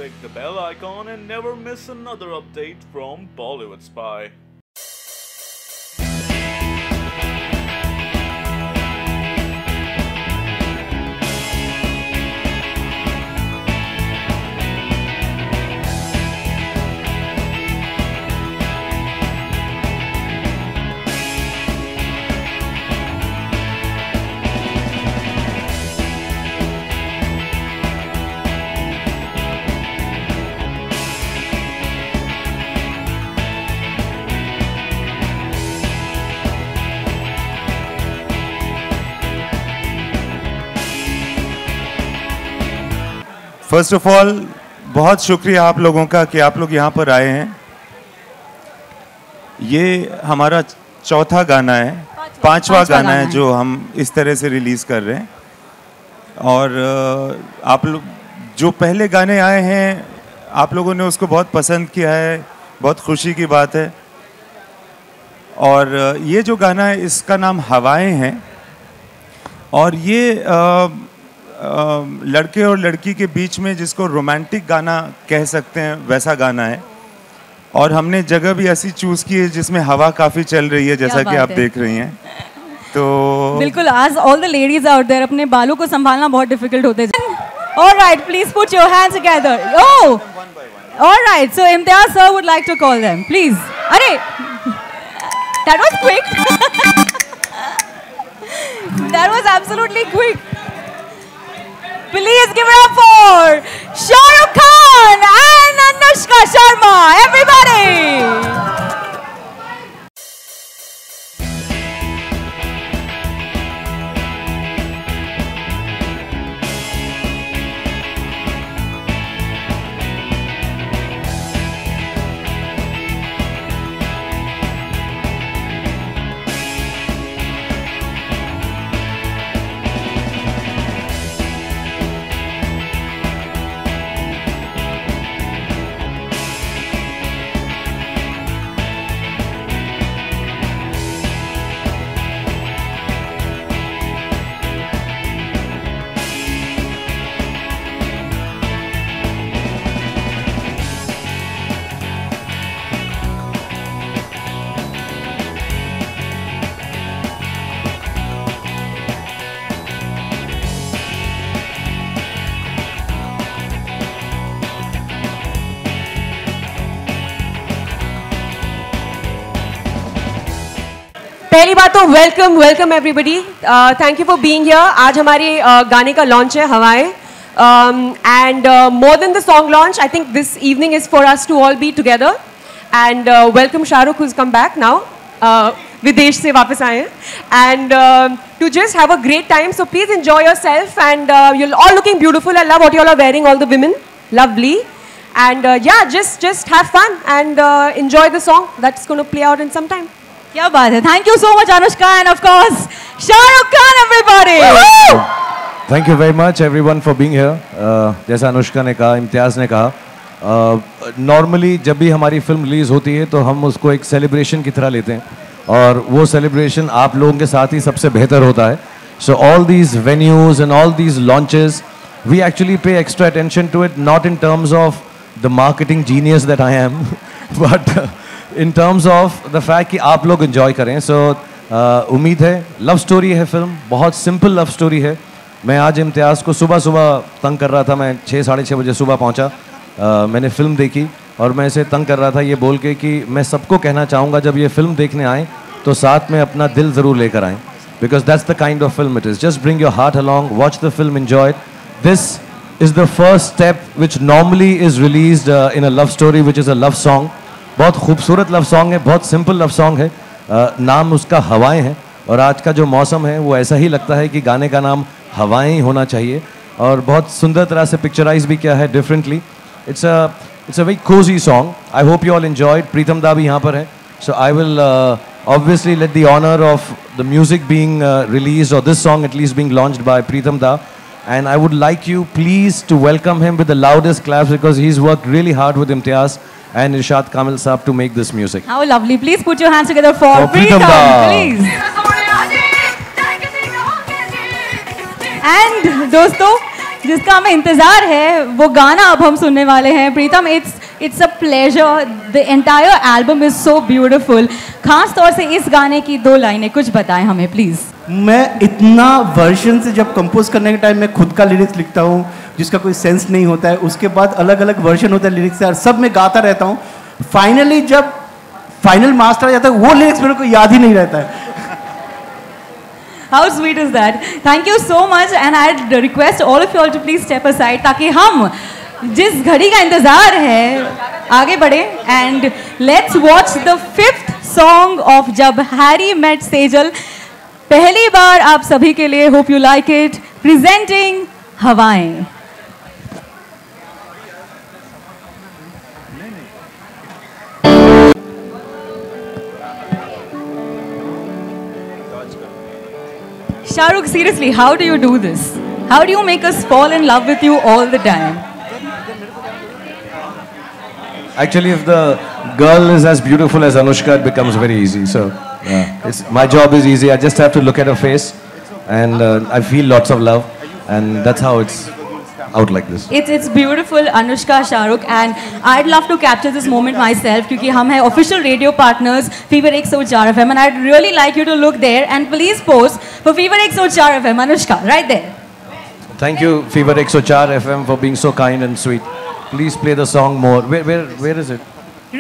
click the bell icon and never miss another update from Bollywood Spy. First of all बहुत शुक्रिया आप लोगों का कि आप लोग यहाँ पर आए हैं। ये हमारा चौथा गाना है, पांचवा गाना है जो हम इस तरह से रिलीज़ कर रहे हैं। और आप लोग जो पहले गाने आए हैं आप लोगों ने उसको बहुत पसंद किया है, बहुत खुशी की बात है। और ये जो गाना है इसका नाम हवाएं हैं और ये लड़के और लड़की के बीच में जिसको रोमांटिक गाना कह सकते हैं वैसा गाना है। और हमने जगह भी ऐसी चूज़ की है जिसमें हवा काफ़ी चल रही है जैसा कि आप देख रही हैं। तो बिल्कुल, आज all the ladies out there अपने बालों को संभालना बहुत डिफिकल्ट होते हैं। Alright, please put your hands together. Oh, alright, so Imtiaz sir would like to call them please. अरे that was quick, that was absolutely quick. Please give it up for Shah Rukh Khan and Anushka Sharma, everybody! पहली बात तो welcome everybody, thank you for being here. आज हमारे गाने का launch है Hawayein, and more than the song launch I think this evening is for us to all be together and welcome Shahrukh who's come back now, विदेश से वापस आए हैं, and to just have a great time. So please enjoy yourself and you're all looking beautiful. I love what you all are wearing, all the women, lovely, and yeah, just have fun and enjoy the song that's going to play out in some time. क्या बात है। Thank you so much Anushka end of course Shahrukh Khan, everybody. Thank you very much everyone for being here. जैसा अनुष्का ने कहा, इम्तियाज़ ने कहा, normally जब भी हमारी फिल्म रिलीज़ होती है तो हम उसको एक सेलिब्रेशन की तरह लेते हैं और वो सेलिब्रेशन आप लोगों के साथ ही सबसे बेहतर होता है। So all these venues and all these launches we actually pay extra attention to it, not in terms of the marketing genius that I am, but in terms of the fact कि आप लोग enjoy करें। So उम्मीद है, love story है film, बहुत simple love story है। मैं आज इम्तियाज़ को सुबह तंग कर रहा था, मैं 6 साढ़े 6 बजे सुबह पहुंचा, मैंने फिल्म देखी और मैं इसे तंग कर रहा था ये बोल के कि मैं सबको कहना चाहूँगा जब ये फिल्म देखने आएँ तो साथ में अपना दिल ज़रूर लेकर आएँ, because that's the kind of film it is. Just bring your heart along, watch the film, enjoy. This is the first step which normally is released in a love story which is a love song. बहुत खूबसूरत love song है, बहुत simple love song है, नाम उसका हवाएं है और आज का जो मौसम है वो ऐसा ही लगता है कि गाने का नाम हवाएं ही होना चाहिए और बहुत सुंदर तरह से पिक्चराइज भी किया है differently. It's a very cozy song. I hope you all enjoyed. Pritam da भी यहाँ पर है, so I will obviously let the honor of the music being released, or this song at least being launched by Preetham Da, and I would like you please to welcome him with the loudest claps because he's worked really hard with Imtiaz and Irshad Kamil Saab to make this music. How lovely. Please put your hands together for Preetham Da, please. And दोस्तों जिसका हमें इंतजार है वो गाना अब हम सुनने वाले हैं. प्रीतम, it's a pleasure. The entire album is so beautiful. खास तौर से इस गाने की 2 लाइनें कुछ बताएं हमें प्लीज. मैं इतना वर्जन से जब कंपोज करने के टाइम मैं खुद का लिरिक्स लिखता हूँ जिसका कोई सेंस नहीं होता है, उसके बाद अलग अलग वर्जन होता है लिरिक्स से और सब मैं गाता रहता हूँ. फाइनली जब फाइनल मास्टर आ जाता है वो लिरिक्स मेरे को याद ही नहीं रहता है. How sweet is that? Thank you so much and I'd request all of you all to please step aside ताकि हम जिस घड़ी का इंतजार है आगे बढ़े. And let's watch the 5th song of जब हैरी met सेजल. पहली बार आप सभी के लिए, hope you like it, presenting हवाएं. Shahrukh, seriously, how do you do this? How do you make us fall in love with you all the time? Actually, if the girl is as beautiful as Anushka, it becomes very easy. So, my job is easy. I just have to look at her face, and I feel lots of love, and that's how it's out like this. It's beautiful, Anushka, Shahrukh, and I'd love to capture this moment myself क्योंकि हम हैं official radio partners Fever 104 FM, and I'd really like you to look there and please pose for Fever 104 FM, Anushka, right there. Thank you, Fever 104 FM, for being so kind and sweet. Please play the song more. Where is it?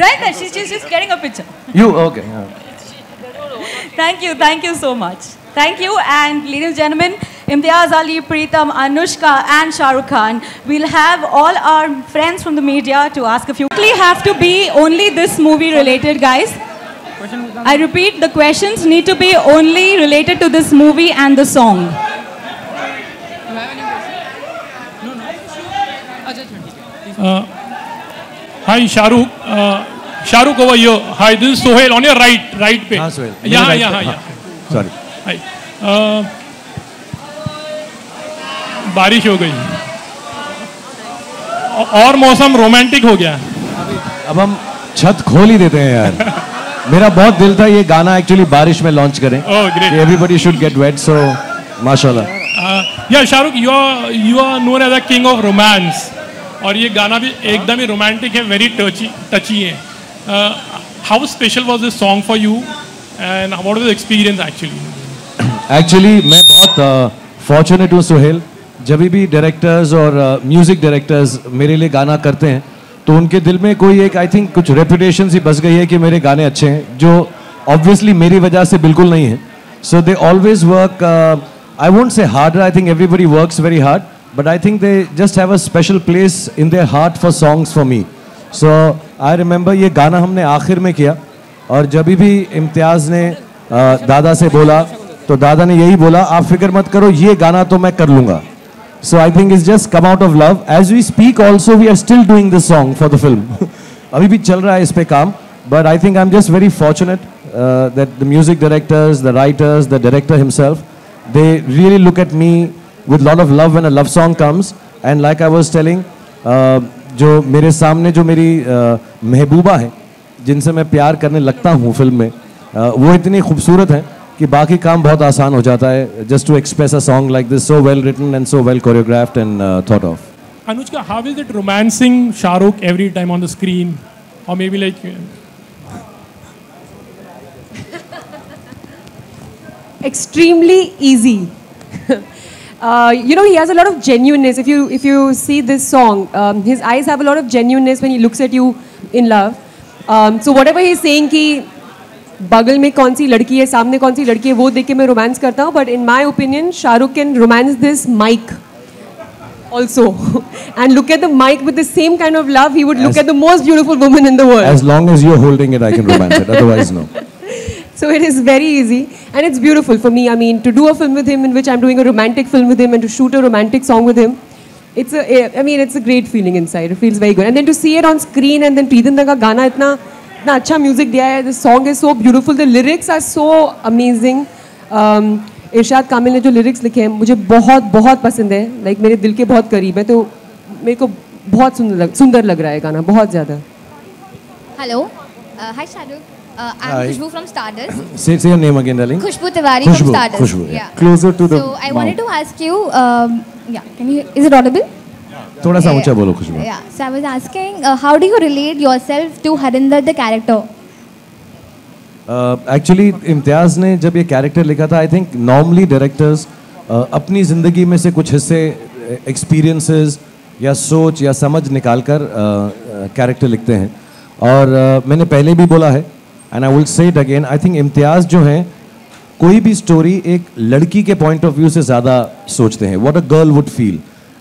Right there, she's just getting a picture. You okay? Thank you so much. Thank you, and ladies and gentlemen, Imtiaz Ali, Preetam, Anushka and Shah Rukh Khan. We'll have all our friends from the media to ask a few. Quickly have to be only this movie related, guys. I repeat, the questions need to be only related to this movie and the song. Hi, Shah Rukh over here. Hi, this is Sohail on your right पे. हाँ, Sohail. यहाँ. Sorry. Hi. बारिश हो गई और मौसम romantic हो गया. अब हम छत खोल ही देते हैं यार. मेरा बहुत दिल था ये गाना एक्चुअली बारिश में लॉन्च करें. Oh, great. Everybody should get wet, so माशाल्लाह. Yeah, Shah Rukh, you are known as a king of romance. और ये गाना भी एकदम ही रोमांटिक है, very touchy है. How special was this song for you and what was the experience actually? Actually मैं बहुत fortunate हूँ सोहेल. जब भी डायरेक्टर्स और म्यूजिक डायरेक्टर्स मेरे लिए गाना करते हैं तो उनके दिल में कोई एक आई थिंक कुछ रेपुटेशन सी बस गई है कि मेरे गाने अच्छे हैं, जो ऑब्वियसली मेरी वजह से बिल्कुल नहीं है. So they always work, I won't say harder, I think everybody works very hard, but I think they just have a special place in their heart for songs for me. So I remember ये गाना हमने आखिर में किया और जब भी इम्तियाज़ ने दादा से बोला तो दादा ने यही बोला, आप फिक्र मत करो, ये गाना तो मैं कर लूँगा. So I think it's just come out of love. As we speak also we are still doing this song for the film. अभी भी चल रहा है इस पे काम. But I think I'm just very fortunate that the music directors, the writers, the director himself, they really look at me with lot of love when a love song comes. And like I was telling, जो मेरे सामने जो मेरी महबूबा है, जिनसे मैं प्यार करने लगता हूँ फिल्म में, वो इतनी खूबसूरत हैं कि बाकी काम बहुत आसान हो जाता है. Just to express a song like this, so well written and so well choreographed and thought of. Anushka, how is it romancing Shah Rukh every time on the screen, or maybe like? Extremely easy. You know, he has a lot of genuineness. If you see this song, his eyes have a lot of genuineness when he looks at you in love. So whatever he's saying कि बगल में कौन सी लड़की है, सामने कौन सी लड़की है, वो देख के मैं रोमांस करता हूँ. But in my opinion Shahrukh can romance this mic also and look at the mic with the same kind of love he would look at the most beautiful woman in the world. As long as you're holding it, I can romance it. Otherwise, no. So it is very easy and it's beautiful for me. I mean, to do a film with him in which I'm doing a romantic film with him and to shoot a romantic song with him, it's a great feeling inside. It feels very good. And then to see it on screen and then Preetam da ka gana itna अच्छा music दिया है. The song is so beautiful. The lyrics are so amazing. इरशाद कामिल ने जो lyrics लिखे हैं मुझे बहुत बहुत पसंद है. लाइक मेरे दिल के बहुत करीब है, तो मेरे को बहुत सुंदर लग रहा है गाना, बहुत ज़्यादा. Hello, hi Shahrukh. I'm Khushbu from Stardust. Say your name again, darling. Khushbu Tiwari from Stardust. Khushbu. Yeah. Closer to the. So I wanted to ask you, Yeah, is it audible? थोड़ा सा ऊंचा बोलो खुशबू. Yeah, so I was asking, how do you relate yourself to Harinder the character? Actually Imtiaz ने जब ये character लिखा था, I think normally directors अपनी ज़िंदगी में से कुछ हिस्से एक्सपीरियंसेस या सोच या समझ निकाल कर कैरेक्टर लिखते हैं. और मैंने पहले भी बोला है and I will say it again, I think Imtiaz जो हैं कोई भी स्टोरी एक लड़की के पॉइंट ऑफ व्यू से ज़्यादा सोचते हैं. What a girl would feel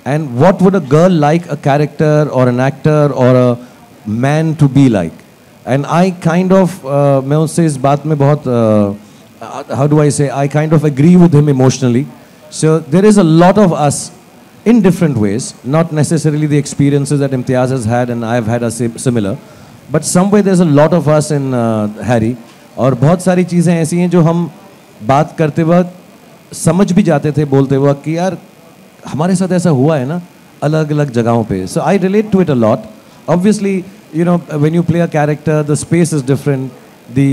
and what would a girl like a character or an actor or a man to be like. And I kind of मैं उससे इस बात में बहुत how do I say, I kind of agree with him emotionally. So there is a lot of us in different ways, not necessarily the experiences that Imtiaz has had and I have had are similar, but somewhere there's a lot of us in Harry. और बहुत सारी चीज़ें ऐसी हैं जो हम बात करते वक्त समझ भी जाते थे बोलते वक्त कि यार हमारे साथ ऐसा हुआ है ना अलग अलग जगहों पे. So I relate to it a lot. Obviously, you know, when you play a character, the space is different, the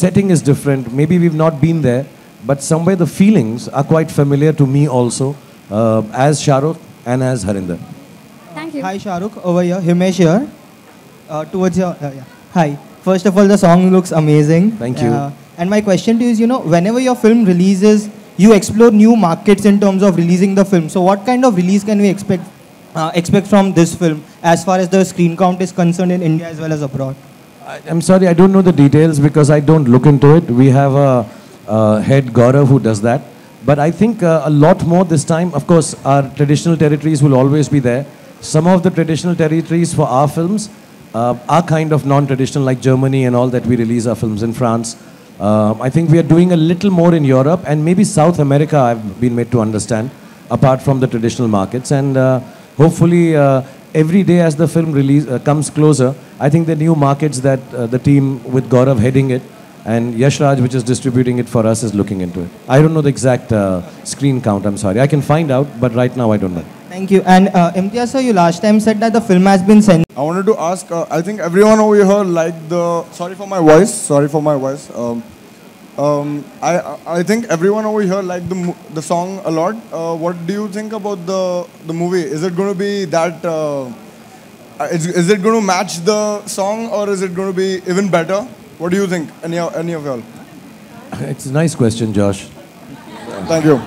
setting is different. Maybe we've not been there, but somewhere the feelings are quite familiar to me also, as Shahrukh and as Harinder. Thank you. Hi Shahrukh, over here, Himesh here. Towards your, yeah. Hi. First of all, the song looks amazing. Thank you. And my question to you is, you know, whenever your film releases, you explore new markets in terms of releasing the film. So what kind of release can we expect from this film as far as the screen count is concerned in India as well as abroad? I'm sorry, I don't know the details because I don't look into it. We have a head Gaurav who does that. But I think a lot more this time. Of course, our traditional territories will always be there. Some of the traditional territories for our films are kind of non-traditional, like Germany and all that we release our films in France. I think we are doing a little more in Europe and maybe South America, I've been made to understand, apart from the traditional markets. And hopefully every day as the film release comes closer, I think the new markets that the team with Gaurav heading it and Yash Raj, which is distributing it for us, is looking into it. I don't know the exact screen count, I'm sorry. I can find out, but right now I don't know. Thank you. And Imtiaz sir, you last time said that the film has been censored. I wanted to ask, I think everyone over here liked the, sorry for my voice, I think everyone over here liked the song a lot. What do you think about the movie? Is it going to be that, is it going to match the song or is it going to be even better? What do you think, any of y'all? It's a nice question, Josh. Thank you.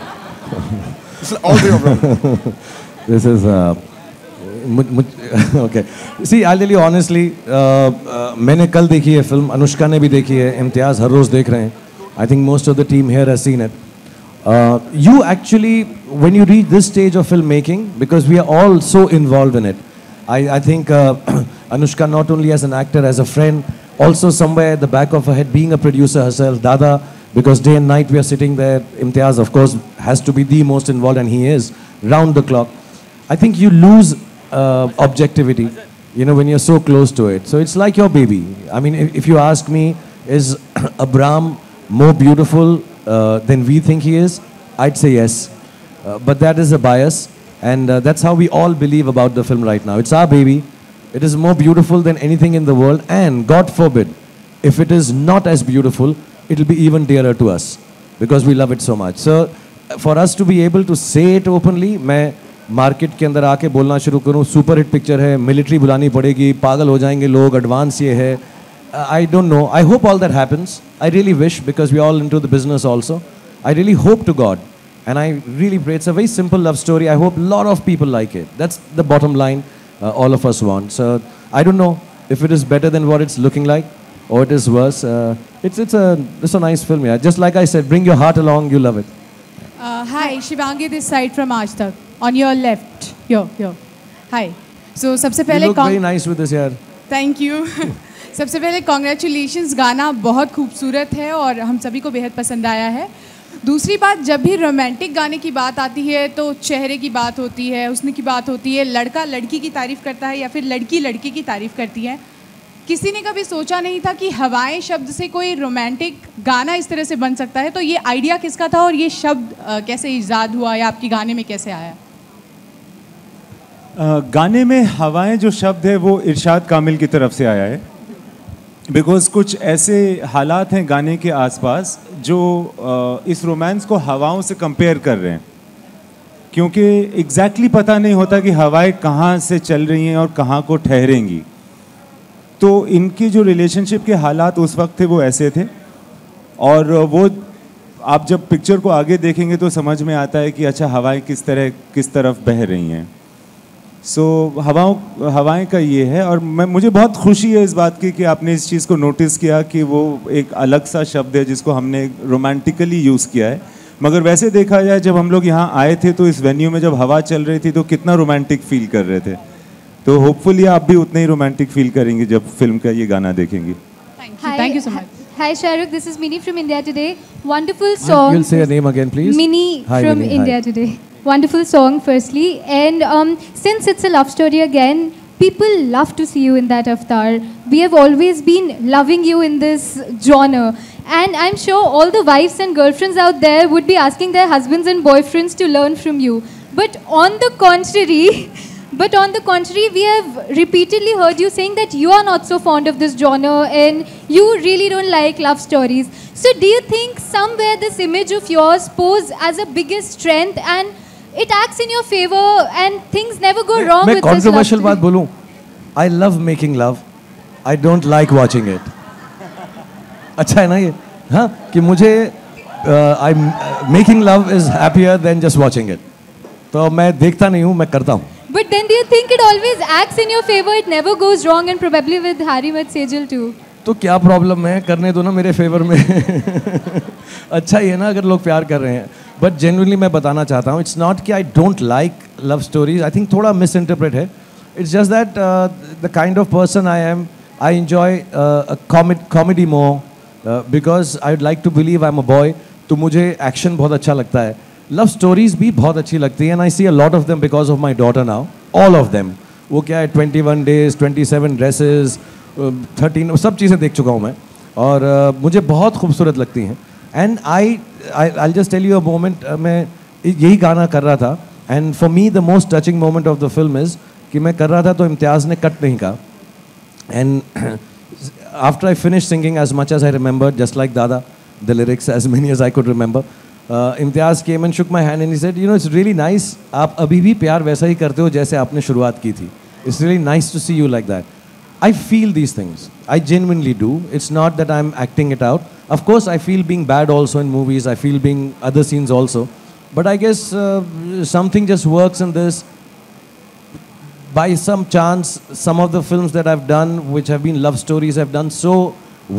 All three of them. This is okay. See, I'll tell you honestly, मैंने कल देखी है film, Anushka ने भी देखी है, इम्तियाज़ हर रोज़ देख रहे हैं. I think most of the team here has seen it. You actually, when you reach this stage of filmmaking, because we are all so involved in it, I think Anushka not only as an actor, as a friend, also somewhere at the back of her head being a producer herself, Dada, because day and night we are sitting there. Imtiaz, of course, has to be the most involved, and he is, round the clock. I think you lose objectivity, you know, when you're so close to it. So it's like your baby. I mean, if you ask me, is Abram more beautiful than we think he is? I'd say yes. But that is a bias, and that's how we all believe about the film right now. It's our baby. It is more beautiful than anything in the world, and God forbid, if it is not as beautiful, it will be even dearer to us, because we love it so much. So, for us to be able to say it openly, मैं market के अंदर आके बोलना शुरू करूँ, super hit picture है, military बुलानी पड़ेगी, पागल हो जाएंगे लोग, एडवांस ये है, I don't know. I hope all that happens. I really wish, because we are all into the business also. I really hope to God, and I really pray. It's a very simple love story. I hope a lot of people like it. That's the bottom line all of us want. So I don't know if it is better than what it's looking like, or it is worse. It's a nice film, yeah. Just like I said, bring your heart along, you love it. Hi, Shivangi this side from Aaj Tak. On your left, here. Hi. So सबसे पहले you look very nice with this, yaar. Thank you. सबसे पहले congratulations, गाना बहुत खूबसूरत है और हम सभी को बेहद पसंद आया है. दूसरी बात, जब भी रोमांटिक गाने की बात आती है तो चेहरे की बात होती है, हुस्न की बात होती है, लड़का लड़की की तारीफ़ करता है या फिर लड़की लड़के की तारीफ़ करती है. किसी ने कभी सोचा नहीं था कि हवाएं शब्द से कोई रोमांटिक गाना इस तरह से बन सकता है. तो ये आइडिया किसका था और ये शब्द कैसे ईजाद हुआ या आपके गाने में कैसे आया? गाने में हवाएं जो शब्द है वो इरशाद कामिल की तरफ से आया है. बिकॉज कुछ ऐसे हालात हैं गाने के आसपास जो इस रोमांस को हवाओं से कंपेयर कर रहे हैं. क्योंकि एग्जैक्टली पता नहीं होता कि हवाएं कहाँ से चल रही हैं और कहाँ को ठहरेंगी। तो इनकी जो रिलेशनशिप के हालात उस वक्त थे वो ऐसे थे, और वो आप जब पिक्चर को आगे देखेंगे तो समझ में आता है कि अच्छा हवाएं किस तरफ बह रही हैं। सो हवाएं का ये है। और मुझे बहुत खुशी है इस बात की कि आपने इस चीज़ को नोटिस किया कि वो एक अलग सा शब्द है जिसको हमने रोमांटिकली यूज़ किया है। मगर वैसे देखा जाए जब हम लोग यहाँ आए थे तो इस वेन्यू में जब हवा चल रही थी तो कितना रोमांटिक फील कर रहे थे। तो होपफुली आप भी उतने ही रोमांटिक फील करेंगे जब फिल्म का ये गाना देखेंगे। Thank you so much. Hi Shahrukh, this is Mini from India Today. Wonderful song. You'll say your name again, please. Mini Hi, from Mini. India Hi. Today. Wonderful song, firstly. And since it's a love story again, people love to see you in that avatar. We have always been loving you in this genre. And I'm sure all the wives and girlfriends out there would be asking their husbands and boyfriends to learn from you. But on the contrary, we have repeatedly heard you saying that you are not so fond of this genre and you really don't like love stories. So do you think somewhere this image of yours pose as a biggest strength and it acts in your favor and things never go wrong with this love controversial story? बात बोलूं, I love making love. I don't like watching it. अच्छा है ना ये? हाँ कि मुझे making love is happier than just watching it. तो मैं देखता नहीं हूँ, मैं करता हूँ. But then do you think it always acts in your favor? It never goes wrong, and probably with Harry Met Sejal too. तो क्या प्रॉब्लम है, करने दो ना मेरे फेवर में. अच्छा ही है ना अगर लोग प्यार कर रहे हैं. बट जेन्युइनली मैं बताना चाहता हूँ, इट्स नॉट कि I don't like love stories. I think थोड़ा मिस इंटरप्रेट है. It's just that the kind of person I am, I enjoy comedy more because I would like to believe I am a boy. तो मुझे action बहुत अच्छा लगता है. Love stories भी बहुत अच्छी लगती है, and I see a lot of them because of my daughter now. All of them. वो क्या है 21 days, 27 ड्रेसेस, 13, सब चीज़ें देख चुका हूँ मैं, और मुझे बहुत खूबसूरत लगती हैं. And I just tell you a moment, मैं यही गाना कर रहा था, and for me the most touching moment of the film is कि मैं कर रहा था तो इम्तियाज़ ने कट नहीं कहा. And after I finish singing as much as I remember, just like Dada, the lyrics as many as I could remember, Imtiaz came and shook my hand and he said, you know, it's really nice. आप अभी भी प्यार वैसा ही करते हो जैसे आपने शुरुआत की थी. It's really nice to see you like that. I feel these things. I genuinely do. It's not that I'm acting it out. Of course, I feel being bad also in movies. I feel being other scenes also. But I guess something just works in this. By some chance, some of the films that I've done, which have been love stories, have done so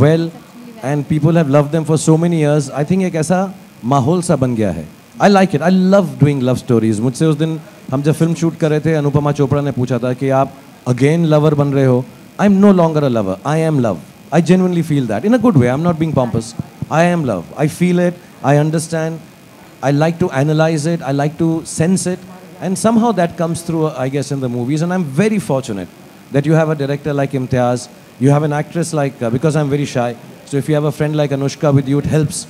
well, and people have loved them for so many years. I think एक ऐसा माहौल सा बन गया है. I like it. I love doing love stories. मुझसे उस दिन हम जब फिल्म शूट कर रहे थे, अनुपमा चोपड़ा ने पूछा था कि आप अगेन लवर बन रहे हो. I am no longer a lover. I am love. I genuinely feel that in a good way. I am not being pompous. I am love. I feel it. I understand. I like to analyse it. I like to sense it. And somehow that comes through, I guess, in the movies. And I'm very fortunate that you have a director like Imtiaz. You have an actress like, because I'm very shy, so if you have a friend like Anushka with you, it helps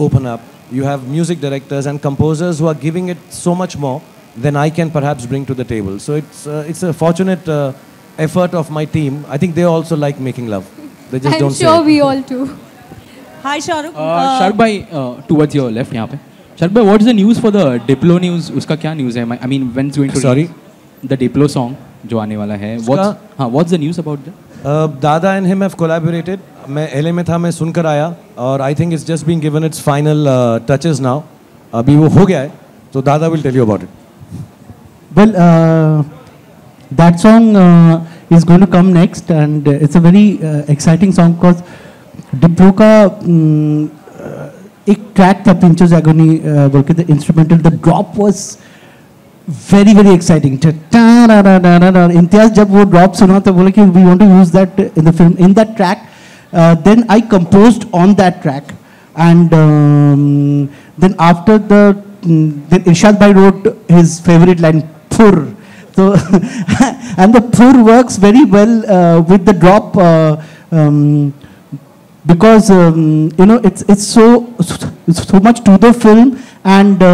open up. You have music directors and composers who are giving it so much more than I can perhaps bring to the table. So it's a fortunate effort of my team. I think they also like making love. They just don't say it. I'm sure we all too. Hi, Shahrukh. Shahrukh bhai, towards your left, यहाँ पे. Shahrukh bhai, what's the news for the Diplo news? उसका क्या news है? I mean, when's going to Sorry? The Diplo song जो आने वाला है. What's the news about that? Dada and him have collaborated. मैं LA में था, मैं सुनकर आया, और I think it's just been given its final touches now. अभी वो हो गया है, तो Dada will tell you about it. Well, that song is going to come next, and it's a very exciting song because Diplo का एक track था पिंचर्स एगोनी बोल के, the instrumental, the drop was very very exciting. Imtiaz जब वो drop सुना तो बोले कि we want to use that in the film, in that track. Then I composed on that track, and then after then Irshad bhai wrote his favourite line फुर. So and the fur works very well with the drop. Because you know, it's so much to the film, and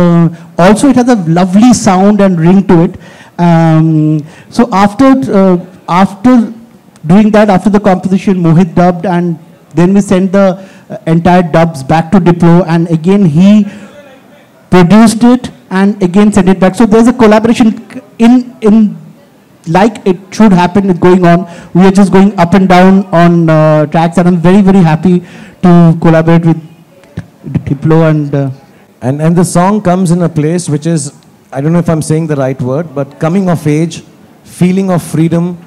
also it has a lovely sound and ring to it. So after doing that, after the composition, Mohit dubbed, and then we sent the entire dubs back to Diplo, and again he produced it, and again send it back. So there's a collaboration in like it should happen is going on. We are just going up and down on tracks, and I'm very, very happy to collaborate with Diplo and the song comes in a place which is, I don't know if I'm saying the right word, but coming of age, feeling of freedom.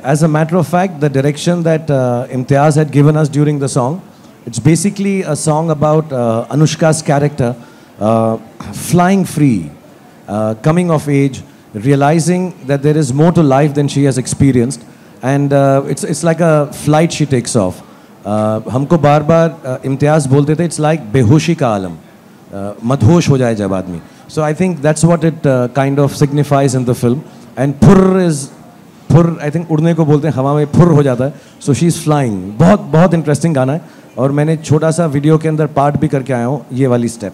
As a matter of fact, the direction that Imtiaz had given us during the song, it's basically a song about Anushka's character flying free, coming of age, realizing that there is more to life than she has experienced, and it's like a flight she takes off. हमको बार बार इम्तियाज़ बोलते थे, it's like बेहोशी का आलम, मदहोश हो जाए जब आदमी. So I think that's what it kind of signifies in the film. And phur is phur, I think उड़ने को बोलते हैं, हवा में phur हो जाता है. So she's flying. बहुत बहुत interesting गाना है, और मैंने छोटा सा वीडियो के अंदर पार्ट भी करके आया हूँ, ये वाली स्टेप.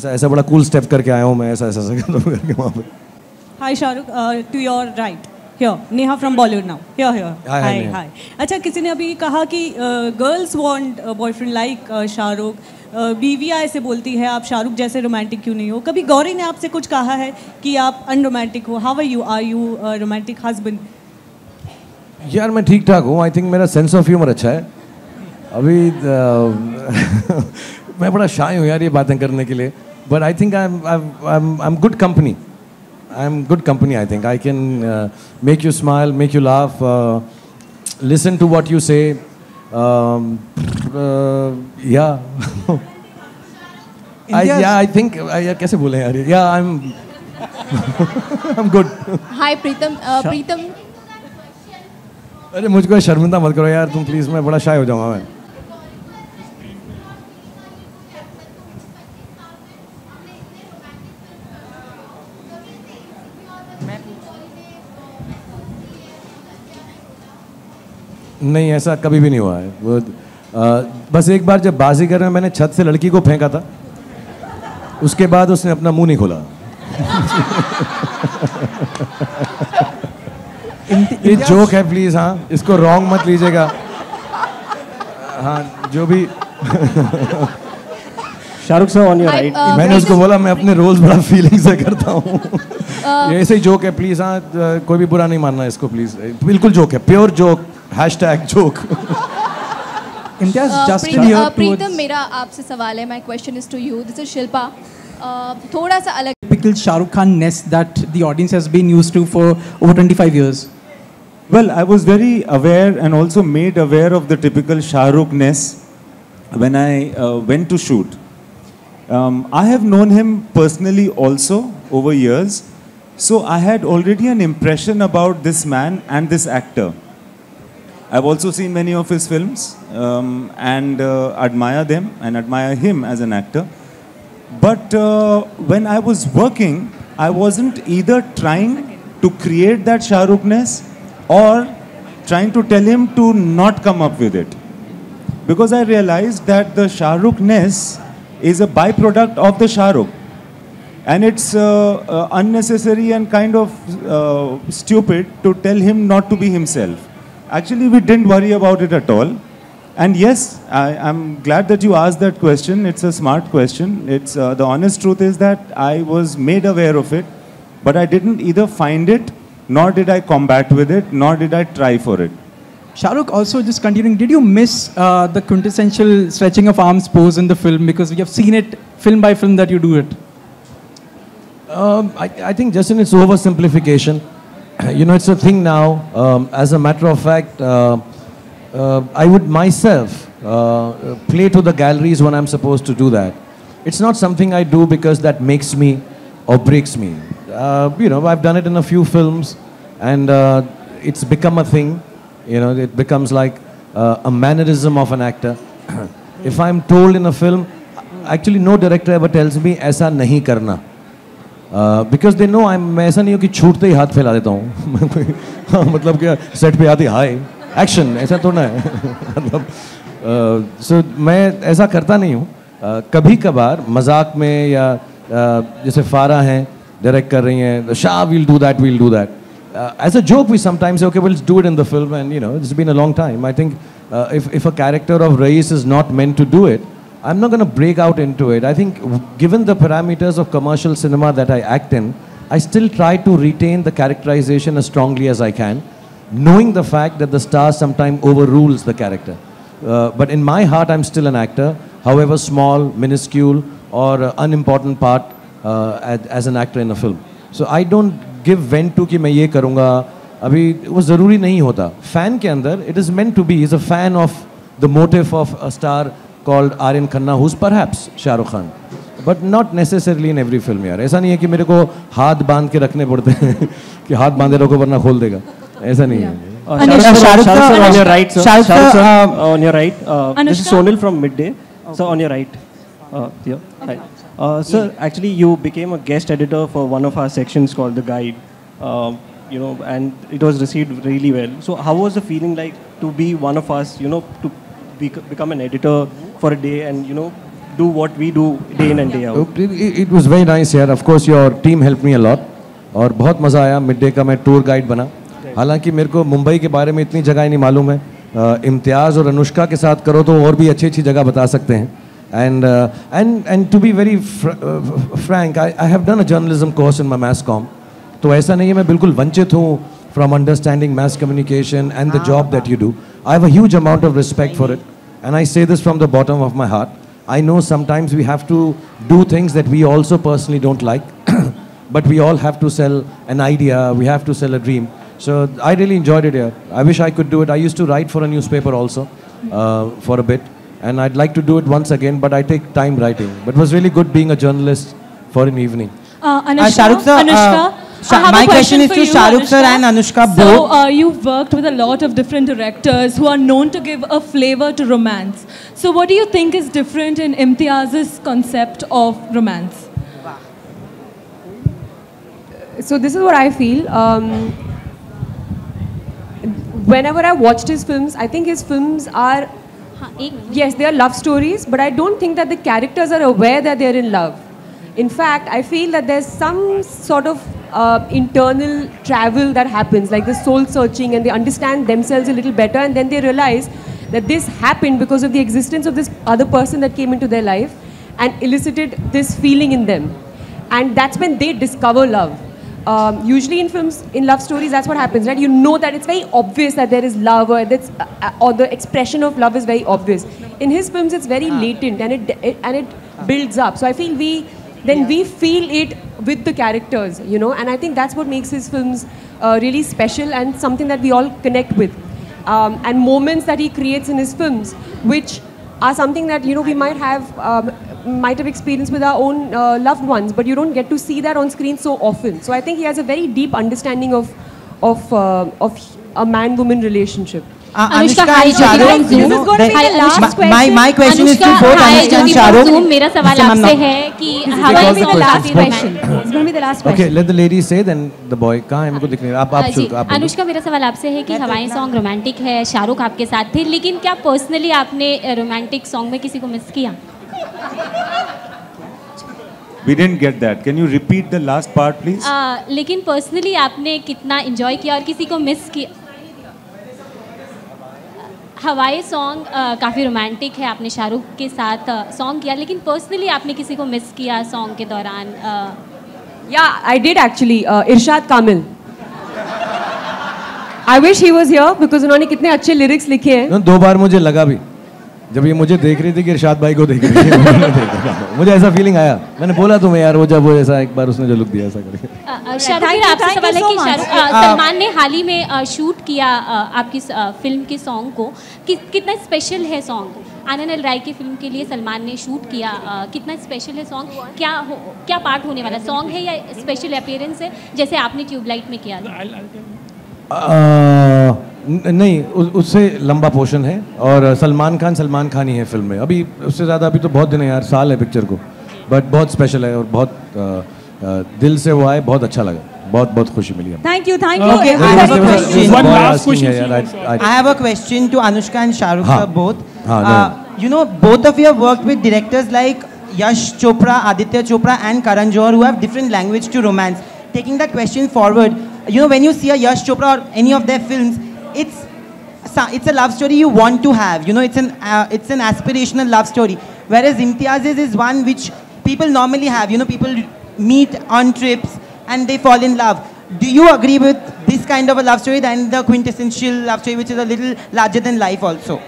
ऐसा बड़ा कूल स्टेप करके आया हूँ मैं, ऐसा करके वहाँ पे. Hi Shahrukh, to your right. Here, Neha from Bollywood now. Here. Hi. अच्छा, किसी ने अभी कहा कि girls want a boyfriend like Shahrukh. बीवियाँ ऐसे बोलती है, आप शाहरुख जैसे रोमांटिक क्यों नहीं हो? कभी गौरी ने आपसे कुछ कहा है कि आप अनरोमांटिक हो? How are you? Are you a romantic husband? यार मैं ठीक ठाक हूँ. आई थिंक मेरा सेंस ऑफ ह्यूमर अच्छा है. अभी मैं बड़ा शाय हूँ यार ये बातें करने के लिए. But I think I'm good company. I'm good company, I think. I can make you smile, make you laugh, listen to what you say. Yeah. I think, कैसे बोले यार? Yeah, I'm good. Hi, Preetam. अरे मुझको शर्मिंदा मत करो यार तुम प्लीज, मैं बड़ा शाय हो जाऊंगा मैं. नहीं, ऐसा कभी भी नहीं हुआ है. वो बस एक बार जब बाजीगर में मैंने छत से लड़की को फेंका था, उसके बाद उसने अपना मुंह नहीं खोला. ये जोक है प्लीज, हाँ इसको रॉन्ग मत लीजिएगा. हाँ जो भी. Shahrukh sir on your right. मैंने उसको बोला मैं अपने रोल्स बड़ा फीलिंग से करता हूँ. ये ऐसे ही जोक है प्लीज. हाँ कोई भी बुरा नहीं मानना इसको प्लीज. बिल्कुल जोक है, प्योर जोक. #joke. प्रीतम, मेरा आपसे सवाल है. My question is to you. This is Shilpa. थोड़ा सा अलग. Typical Shahrukh Khan ness that the audience has been used to for over 25 years. Well, I was very aware and also made aware of the typical Shahrukh ness when I went to shoot. I have known him personally also over years, so I had already an impression about this man and this actor. I've also seen many of his films and admire them and admire him as an actor. But when I was working, I wasn't either trying to create that Shahrukh-ness or trying to tell him to not come up with it. Because I realized that the Shahrukh-ness is a byproduct of the Shahrukh. And it's unnecessary and kind of stupid to tell him not to be himself. Actually, we didn't worry about it at all. And yes, I'm glad that you asked that question. It's a smart question. It's the honest truth is that I was made aware of it, but I didn't either find it, nor did I combat with it, nor did I try for it. Shahrukh, also just continuing, did you miss the quintessential stretching of arms pose in the film? Because we have seen it film by film that you do it. I think just in its oversimplification, you know, it's a thing now. As a matter of fact, I would myself play to the galleries when I'm supposed to do that. It's not something I do because that makes me or breaks me. You know, I've done it in a few films, and it's become a thing. You know, it becomes like a mannerism of an actor. If I'm told in a film, actually no director ever tells me ऐसा नहीं करना. Because they know मैं ऐसा नहीं हूँ कि छूटते ही हाथ फैला देता हूँ. मतलब क्या सेट पे आती हाय एक्शन ऐसा तो ना है. मतलब so मैं ऐसा करता नहीं हूँ. कभी कभार मजाक में या जैसे फारा हैं डायरेक्ट कर रही हैं, Shah we'll do that. As a joke we sometimes say okay we'll do it in the film, and you know it's been a long time. I think if a character of Rais is not meant to do it, I'm not going to break out into it. I think given the parameters of commercial cinema that I act in, I still try to retain the characterization as strongly as I can, knowing the fact that the star sometimes overrules the character. But in my heart, I'm still an actor, however small, minuscule, or unimportant part as an actor in a film. So I don't give vent to कि मैं ये करूँगा. अभी वो ज़रूरी नहीं होता. Fan के अंदर, it is meant to be. He's a fan of the motive of a star called Aryan Khanna, who's perhaps Shah Rukh Khan, but not necessarily in every film यार. ऐसा नहीं है कि मेरे को हाथ बांध के रखने पड़ते हैं कि हाथ बांधे रखो वरना खोल देगा. ऐसा नहीं है. Shahrukh sir, on your right, sir. Shahrukh sir, on your right. This is Sonal from Midday. So on your right. Here. Hi. Sir, actually you became a guest editor for one of our sections called The Guide. You know, and it was received really well. So how was the feeling like to be one of us, you know, to become an editor for a day and, you know, do what we do day in and day out? It was very nice here. Of course, your team helped me a lot. और बहुत मज़ा आया. Midday का मैं tour guide बना. हालांकि मेरे को मुंबई के बारे में इतनी जगह ही नहीं मालूम है. इम्तियाज़ और अनुष्का के साथ करो तो और भी अच्छी जगह बता सकते हैं. And to be very frank, I have done a journalism course in my mass comm. तो ऐसा नहीं है मैं बिल्कुल वंचित हूँ from understanding mass communication and the job that you do. I have a huge amount of respect for it, and I say this from the bottom of my heart. I know sometimes we have to do things that we also personally don't like, but we all have to sell an idea, we have to sell a dream. So I really enjoyed it here. I wish I could do it. I used to write for a newspaper also for a bit, and I'd like to do it once again, but I take time writing. But it was really good being a journalist for an evening. Shahrukh sir, my question is to Shahrukh sir and Anushka both. So you've worked with a lot of different directors who are known to give a flavor to romance. So what do you think is different in Imtiaz's concept of romance? So this is what I feel. Whenever I watched his films, I think his films are, yes, they are love stories, but I don't think that the characters are aware that they're in love. In fact, I feel that there's some sort of internal travel that happens, like the soul searching, and they understand themselves a little better, and then they realize that this happened because of the existence of this other person that came into their life and elicited this feeling in them. And that's when they discover love. Usually in films, in love stories, that's what happens, right? You know that it's very obvious that there is love, or that's, or the expression of love is very obvious. In his films, it's very latent, and it builds up. So I feel we feel it with the characters, you know, and I think that's what makes his films really special and something that we all connect with. And moments that he creates in his films, which are something that, you know, we might have experienced with our own loved ones, but you don't get to see that on screen so often. So I think he has a very deep understanding of a man-woman relationship. Anushka, hi, Shahrukh. This is going to be the last question. My question is to both Anushka and Shahrukh. मेरा सवाल आपसे है कि हवाई में last question. It's going to be the last question. Okay, let the lady say, then the boy. कहाँ है? मेरे को दिख नहीं रहा. आप शुरू. अनुष्का, मेरा सवाल आपसे है कि हवाई सॉन्ग रोमांटिक है, शाहरुख आपके साथ थे, लेकिन क्या पर्सनली आपने रोमांटिक सॉन्ग में किसी को मिस किया? We didn't get that. Can you repeat the last part, please? लेकिन पर्सनली आपने कितना एंजॉय किया और किसी को मिस किया? हवाई सॉन्ग काफ़ी रोमांटिक है, आपने शाहरुख के साथ सॉन्ग किया, लेकिन पर्सनली आपने किसी को मिस किया सॉन्ग के दौरान? Yeah, I did actually. Irshad Kamil. I wish he was here because उन्होंने कितने अच्छे lyrics लिखे हैं. 2 बार मुझे लगा भी, जब ये मुझे देख रही थी कि इरशाद भाई को देख रही थी, मुझे ऐसा फीलिंग आया. मैंने बोला तुम्हें यार, वो ऐसा एक बार उसने जो लुक दिया ऐसा करके. शाहरुख, आपसे सवाल है कि सलमान ने हाल ही में शूट किया आपकी फिल्म के सॉन्ग को, कितना स्पेशल है सॉन्ग? आनंद एल राय की फिल्म के लिए सलमान ने शूट किया, कितना स्पेशल है सॉन्ग? क्या पार्ट होने वाला सॉन्ग है या स्पेशल अपीयरेंस है जैसे आपने ट्यूबलाइट में किया था? नहीं, उससे लंबा पोर्शन है और सलमान खान ही है फिल्म में. अभी उससे ज़्यादा अभी तो बहुत दिन है यार, साल है पिक्चर को, बट बहुत स्पेशल है और बहुत दिल से वो आए, बहुत अच्छा लगा, बहुत खुशी मिली. Thank you. Okay, I have a question. One last question. I have a question to Anushka and Shahrukh sir both. You know, both of you have worked with directors like Yash Chopra, Aditya Chopra and Karan Johar, who have different language to romance. Taking that question forward, you know, when you see a Yash Chopra or any of their films, it's a love story you want to have. You know, it's an aspirational love story. whereas Imtiaz's is one which people normally have. You know, people meet on trips and they fall in love. Do you agree with this kind of a love story than the quintessential love story, which is a little larger than life also?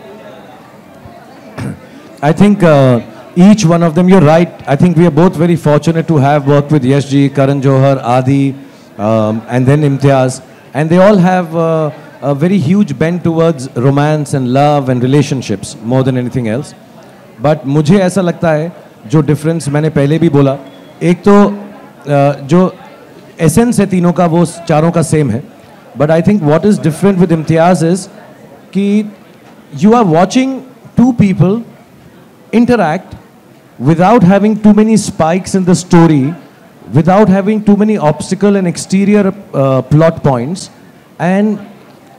I think each one of them, you're right. I think we are both very fortunate to have worked with Yash ji, Karan Johar, Adi, and then Imtiaz. And they all have a very huge bent towards romance and love and relationships more than anything else. But मुझे ऐसा लगता है जो difference मैंने पहले भी बोला, एक तो जो essence है तीनों का वो चारों का same है. But I think what is different with Imtiaz is कि you are watching two people interact without having too many spikes in the story, without having too many obstacle and exterior plot points. And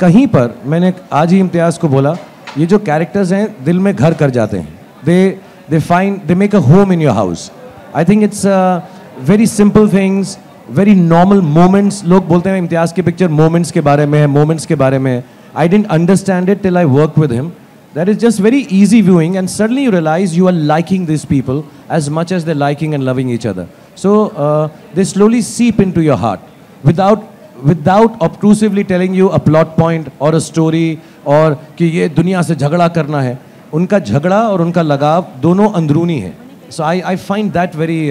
कहीं पर मैंने आज ही इम्तियाज़ को बोला, ये जो characters हैं दिल में घर कर जाते हैं. They make a home in your house. I think it's very simple things, very normal moments. लोग बोलते हैं इम्तियाज़ की picture moments के बारे में है, moments के बारे में है. I didn't understand it till I worked with him. That is just very easy viewing, and suddenly you realize you are liking these people as much as they're liking and loving each other. So they slowly seep into your heart without obtrusively telling you a plot point or a story or कि ये दुनिया से झगड़ा करना है. उनका झगड़ा और उनका लगाव दोनों अंदरूनी है. So I find that very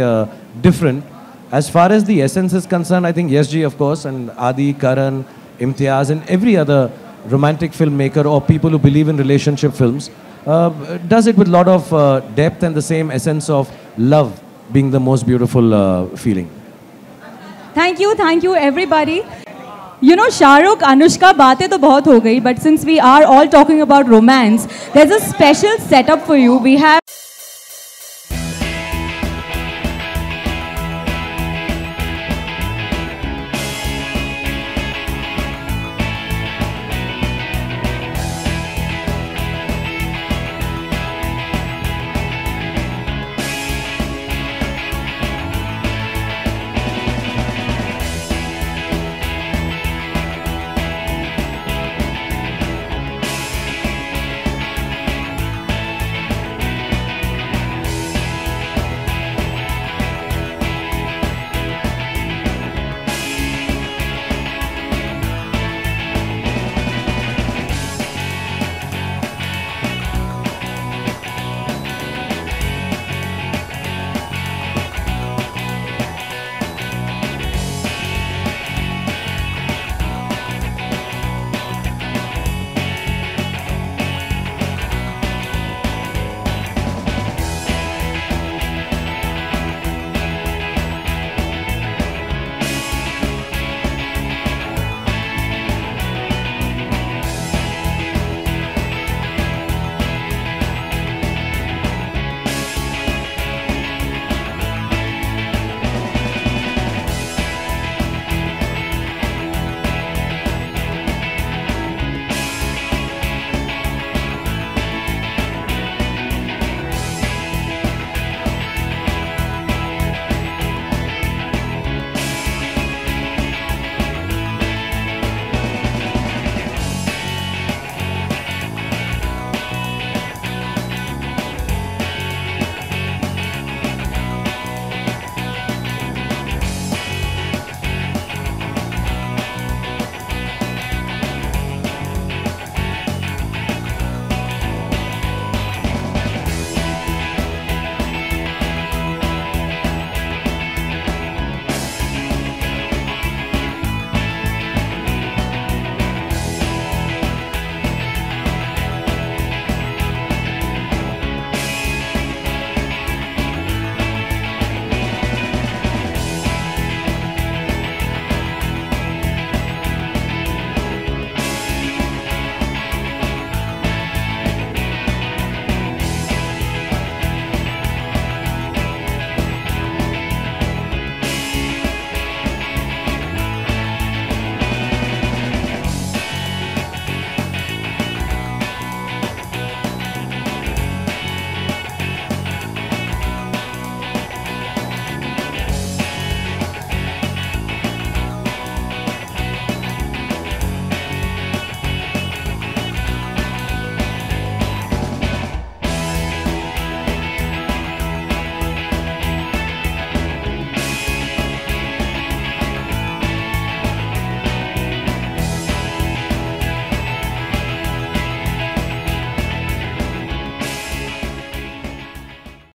different. As far as the essence is concerned, I think Yash ji, of course, and Adi, Karan, Imtiaz, and every other romantic filmmaker or people who believe in relationship films does it with a lot of depth and the same essence of love being the most beautiful feeling. Thank you everybody. You know, Shahrukh, Anushka, बातें तो बहुत हो गई, but since we are all talking about romance, there's a special setup for you. We have